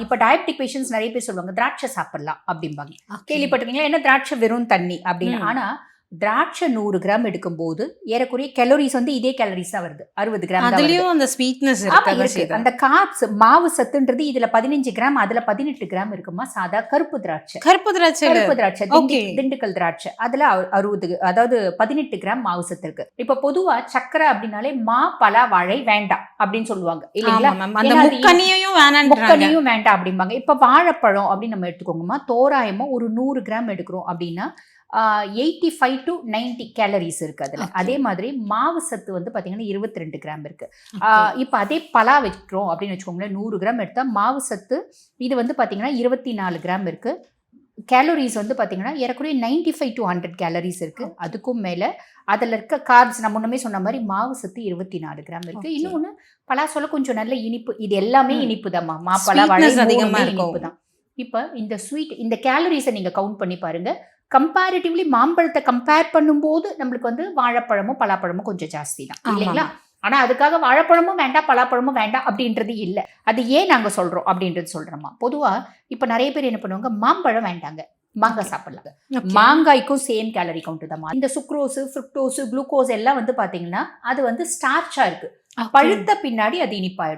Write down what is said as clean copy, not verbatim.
இப்ப diabetic patients நிறைய பேர் சொல்லுவாங்க திராட்சை சாப்பிடலாம் அப்படிம்பாங்க. கேள்விப்பட்டிருக்கீங்களா? என்ன திராட்சை வெறும் தண்ணி அப்படின்னு. ஆனா திராட்சை 100 கிராம் எடுக்கும் போது ஏறக்குறைய கேலோரிஸ் வந்து இதே கேலரிஸ் தான் வருது. 60 கிராம் தான் வருது. அதுலயும் அந்த ஸ்வீட்னஸ் இருக்கு. அந்த கார்ப்ஸ் மாவு சத்துன்றது இதுல 15 கிராம் அதுல 18 கிராம் இருக்குமா. சாதா கருப்பு திராட்சை திண்டுக்கல் திராட்சை அதுல 60 அதாவது 18 கிராம் மாவு சத்து இருக்கு. இப்ப பொதுவா சக்கரை அப்படின்னாலே மா பலா வாழை வேண்டாம் அப்படின்னு சொல்லுவாங்க இல்லைங்களா? முக்கனியும் வேண்டாம் அப்படிம்பாங்க. இப்ப வாழைப்பழம் அப்படின்னு நம்ம எடுத்துக்கோங்கம்மா, தோராயமா ஒரு 100 கிராம் எடுக்கிறோம் அப்படின்னா 85 to 90 கேலரிஸ் இருக்கு அதுல. அதே மாதிரி மாவு சத்து வந்து பாத்தீங்கன்னா 22 கிராம் இருக்கு. இப்ப அதே பலா வைக்கிறோம் அப்படின்னு வச்சுக்கோங்களேன், 100 கிராம் எடுத்தா மாவு சத்து இது வந்து பாத்தீங்கன்னா 24 கிராம் இருக்கு. கேலரிஸ் வந்து பாத்தீங்கன்னா ஏறக்குறைய 95 to 100 கேலரிஸ் இருக்கு. அதுக்கும் மேல அதுல இருக்க கார்ப்ஸ் நம்ம முன்னமே சொன்ன மாதிரி மாவு சத்து 24 கிராம் இருக்கு. இன்னொன்னு பலாசோல கொஞ்சம் நல்ல இனிப்பு, இது எல்லாமே இனிப்பு தான். மாப்பழா வாழை இனிப்பு தான். இப்ப இந்த ஸ்வீட் இந்த கேலரிஸை நீங்க கவுண்ட் பண்ணி பாருங்க. கம்பேரிட்டிவ்லி மாம்பழத்தை கம்பேர் பண்ணும்போது நம்மளுக்கு வந்து வாழைப்பழமும் பலாப்பழமும் கொஞ்சம் ஜாஸ்தி தான் இல்லைங்களா? ஆனா அதுக்காக வாழைப்பழமும் வேண்டாம் பலாப்பழமும் வேண்டாம் அப்படின்றது இல்லை. அது ஏன் நாங்க சொல்றோம் அப்படின்றது சொல்றோமா. பொதுவா இப்ப நிறைய பேர் என்ன பண்ணுவாங்க, மாம்பழம் வேண்டாங்க, மாங்காய் சாப்பிடலாம். மாங்காய்க்கும் சேம் கேலரி கவுண்ட் தான். இந்த சுக்ரோஸ் ஃப்ருக்டோஸ் குளுக்கோஸ் எல்லாம் வந்து பாத்தீங்கன்னா அது வந்து ஸ்டார்ச்சா இருக்கு. பழுத்த பின்னாடி அது இனிப்பாயிடும்.